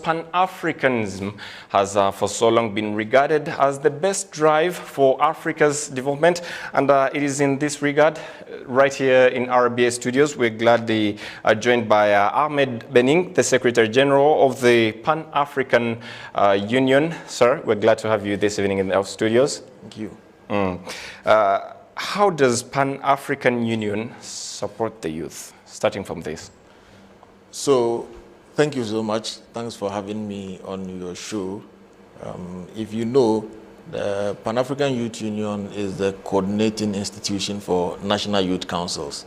Pan-Africanism has for so long been regarded as the best drive for Africa's development, and it is in this regard, right here in RBA studios, we're gladly joined by Ahmed Bening, the Secretary General of the Pan-African Union. Sir, we're glad to have you this evening in our studios. Thank you. How does Pan-African Union support the youth, starting from this? So, thank you so much. Thanks for having me on your show. If you know, the Pan-African Youth Union is the coordinating institution for national youth councils.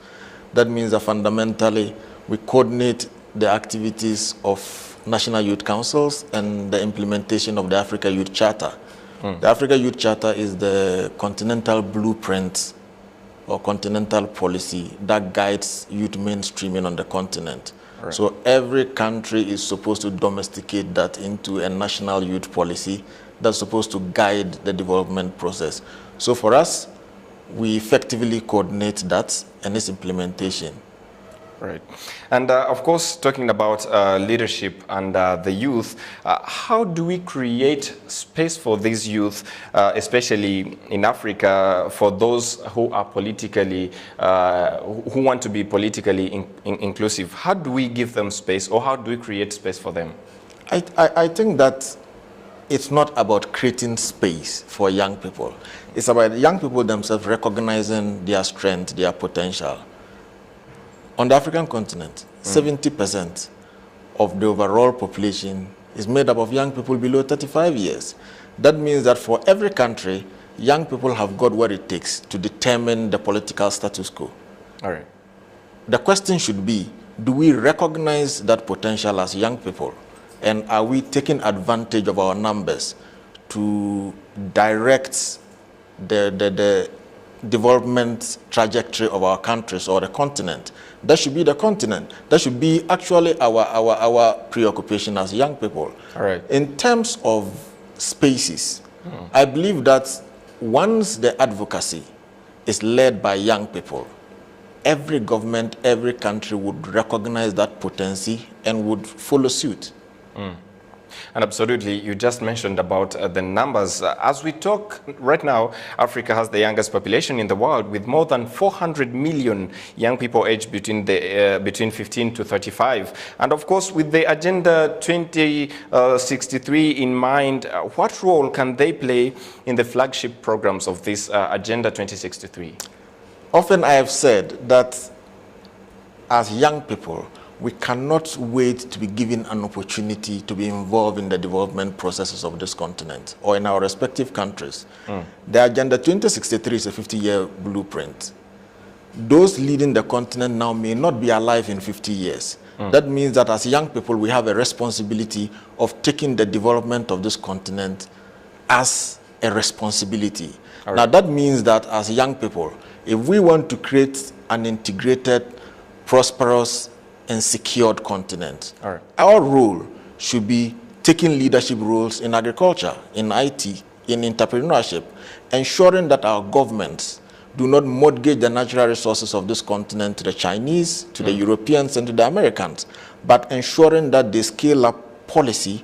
That means that fundamentally we coordinate the activities of national youth councils and the implementation of the Africa Youth Charter. The Africa Youth Charter is the continental blueprint or continental policy that guides youth mainstreaming on the continent. Right. So every country is supposed to domesticate that into a national youth policy that's supposed to guide the development process. So for us, we effectively coordinate that and its implementation. Right. And of course, talking about leadership and the youth, how do we create space for these youth, especially in Africa, for those who are politically, who want to be politically inclusive? How do we give them space, or how do we create space for them? I think that it's not about creating space for young people. It's about young people themselves recognizing their strength, their potential. On the African continent, 70% of the overall population is made up of young people below 35 years. That means that for every country, young people have got what it takes to determine the political status quo. All right. The question should be, do we recognize that potential as young people? And are we taking advantage of our numbers to direct the development trajectory of our countries or the continent? That should be the continent. That should be actually our preoccupation as young people. All right. In terms of spaces, I believe that once the advocacy is led by young people, every government, every country would recognize that potency and would follow suit. And absolutely, you just mentioned about the numbers. As we talk right now, Africa has the youngest population in the world, with more than 400 million young people aged between 15 to 35. And of course, with the Agenda 2063 in mind, what role can they play in the flagship programs of this Agenda 2063? Often I have said that as young people, we cannot wait to be given an opportunity to be involved in the development processes of this continent or in our respective countries. The Agenda 2063 is a 50-year blueprint. Those leading the continent now may not be alive in 50 years. That means that as young people, we have a responsibility of taking the development of this continent as a responsibility. Right. Now, that means that as young people, if we want to create an integrated, prosperous, and secured continent, right, our role should be taking leadership roles in agriculture, in IT, in entrepreneurship, ensuring that our governments do not mortgage the natural resources of this continent to the Chinese, to the Europeans, and to the Americans, but ensuring that they scale up policy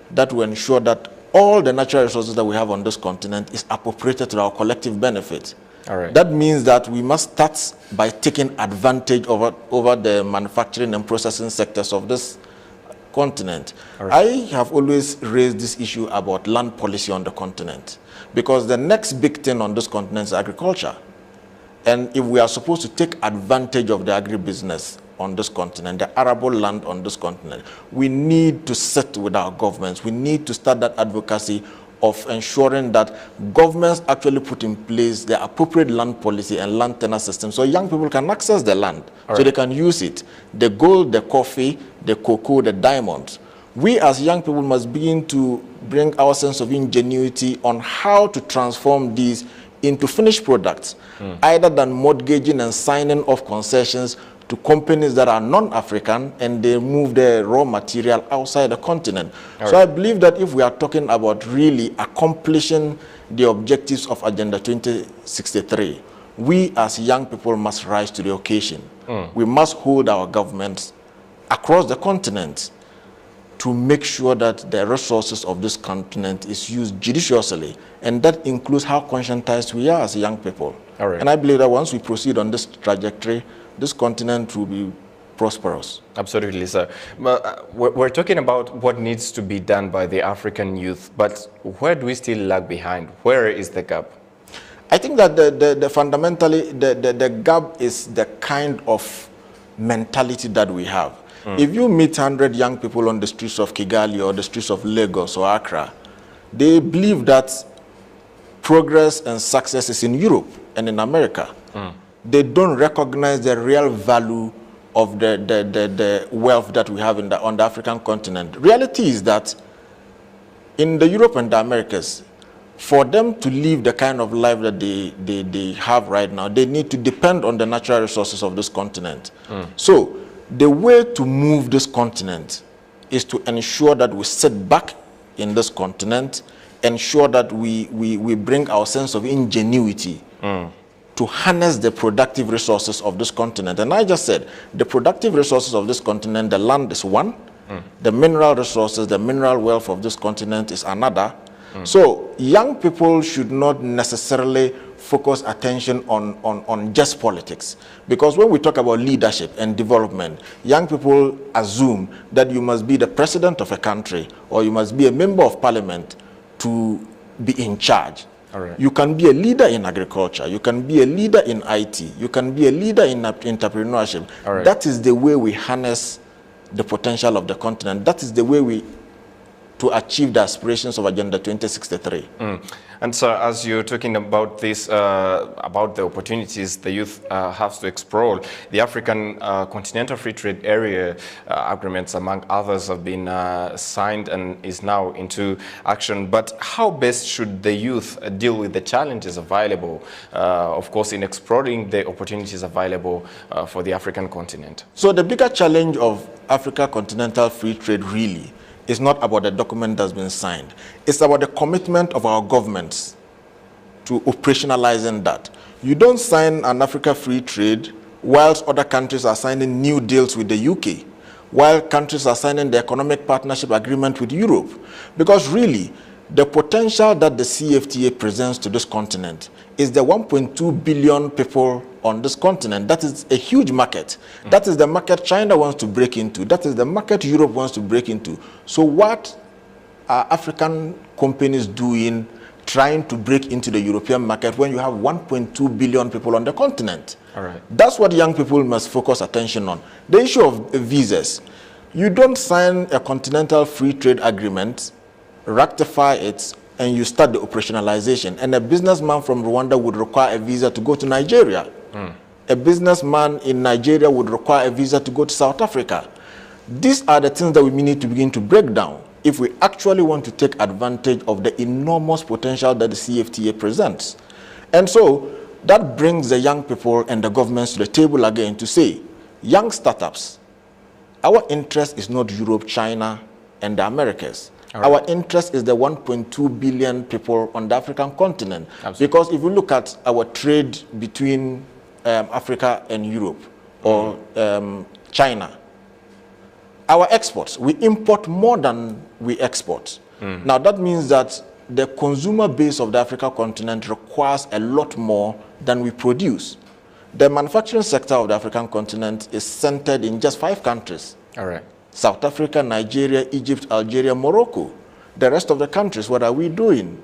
that will ensure that all the natural resources that we have on this continent is appropriated to our collective benefit. All right. That means that we must start by taking advantage over the manufacturing and processing sectors of this continent. Right. I have always raised this issue about land policy on the continent, because the next big thing on this continent is agriculture. And if we are supposed to take advantage of the agribusiness on this continent, the arable land on this continent, we need to sit with our governments. We need to start that advocacy of ensuring that governments actually put in place the appropriate land policy and land tenure system so young people can access the land, so they can use it. The gold, the coffee, the cocoa, the diamonds. We as young people must begin to bring our sense of ingenuity on how to transform these into finished products, either than mortgaging and signing off concessions to companies that are non-African and they move their raw material outside the continent. So I believe that if we are talking about really accomplishing the objectives of Agenda 2063, we as young people must rise to the occasion. We must hold our governments across the continent to make sure that the resources of this continent is used judiciously, and that includes how conscientized we are as young people. All right. And I believe that once we proceed on this trajectory, this continent will be prosperous. Absolutely, sir. But we're talking about what needs to be done by the African youth, but where do we still lag behind? Where is the gap? I think that the fundamentally, the gap is the kind of mentality that we have. If you meet 100 young people on the streets of Kigali or the streets of Lagos or Accra, they believe that progress and success is in Europe and in America. They don't recognize the real value of the wealth that we have on the African continent. Reality is that in the Europe and the Americas, for them to live the kind of life that they have right now, they need to depend on the natural resources of this continent. So the way to move this continent is to ensure that we sit back in this continent, ensure that we bring our sense of ingenuity to harness the productive resources of this continent. And I just said, the productive resources of this continent, the land is one, the mineral resources, the mineral wealth of this continent is another. So young people should not necessarily focus attention on just politics. Because when we talk about leadership and development, young people assume that you must be the president of a country or you must be a member of parliament to be in charge. All right. You can be a leader in agriculture, you can be a leader in IT, you can be a leader in entrepreneurship. All right. That is the way we harness the potential of the continent. That is the way to achieve the aspirations of Agenda 2063. And so as you're talking about this, about the opportunities the youth have to explore, the African Continental Free Trade Area agreements, among others, have been signed and is now into action. But how best should the youth deal with the challenges available, of course, in exploring the opportunities available for the African continent? So the bigger challenge of Africa Continental Free Trade really is not about the document that's been signed. It's about the commitment of our governments to operationalizing that. You don't sign an Africa Free Trade whilst other countries are signing new deals with the UK, while countries are signing the Economic Partnership Agreement with Europe. Because really, the potential that the CFTA presents to this continent is the 1.2 billion people on this continent. That is a huge market. That is the market China wants to break into. That is the market Europe wants to break into. So what are African companies doing trying to break into the European market when you have 1.2 billion people on the continent? All right. That's what young people must focus attention on. The issue of visas. You don't sign a continental free trade agreement, rectify it, and you start the operationalization. And a businessman from Rwanda would require a visa to go to Nigeria. A businessman in Nigeria would require a visa to go to South Africa. These are the things that we need to begin to break down if we actually want to take advantage of the enormous potential that the CFTA presents. And so that brings the young people and the governments to the table again to say, young startups, our interest is not Europe, China, and the Americas. Right. Our interest is the 1.2 billion people on the African continent. Absolutely. Because if you look at our trade between Africa and Europe or China, our exports, we import more than we export. Now that means that the consumer base of the African continent requires a lot more than we produce. The manufacturing sector of the African continent is centered in just 5 countries. All right. South Africa, Nigeria, Egypt, Algeria, Morocco. The rest of the countries, what are we doing?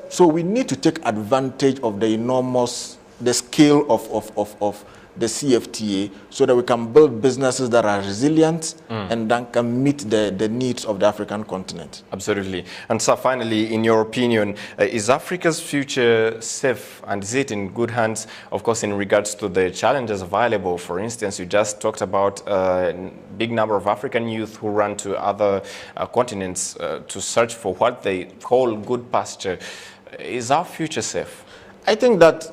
So we need to take advantage of the scale of the CFTA so that we can build businesses that are resilient and then can meet the needs of the African continent. Absolutely. And so finally, in your opinion, is Africa's future safe and is it in good hands, of course, in regards to the challenges available? For instance, you just talked about a big number of African youth who run to other continents to search for what they call good pasture. Is our future safe? I think that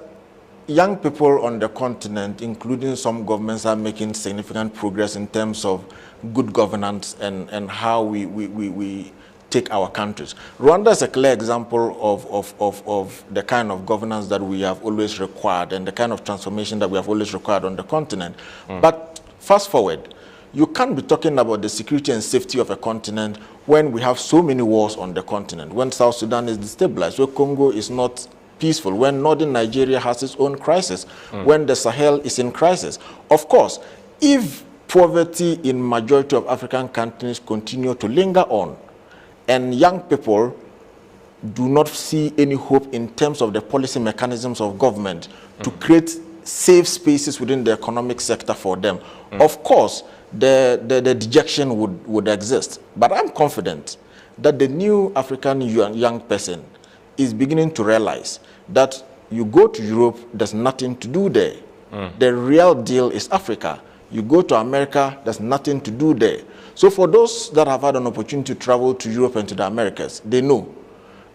young people on the continent, including some governments, are making significant progress in terms of good governance and how we take our countries. Rwanda is a clear example of the kind of governance that we have always required and the kind of transformation that we have always required on the continent. But fast forward, You can't be talking about the security and safety of a continent when we have so many wars on the continent, when South Sudan is destabilized, when Congo is not peaceful, when northern Nigeria has its own crisis, when the Sahel is in crisis. Of course, if poverty in majority of African countries continue to linger on, and young people do not see any hope in terms of the policy mechanisms of government to create safe spaces within the economic sector for them, of course, the dejection would exist. But I'm confident that the new African young person is beginning to realize that you go to Europe, there's nothing to do there. The real deal is Africa. You go to America, there's nothing to do there. So for those that have had an opportunity to travel to Europe and to the Americas, they know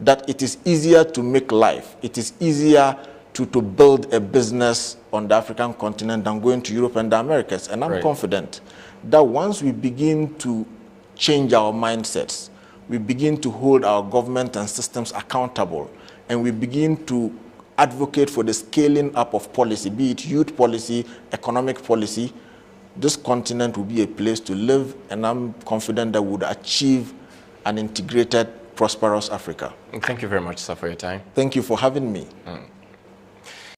that it is easier to make life. It is easier to build a business on the African continent than going to Europe and the Americas. And I'm confident that once we begin to change our mindsets, we begin to hold our government and systems accountable, and we begin to advocate for the scaling up of policy, be it youth policy, economic policy, this continent will be a place to live, and I'm confident that we would achieve an integrated, prosperous Africa. Thank you very much, sir, for your time. Thank you for having me.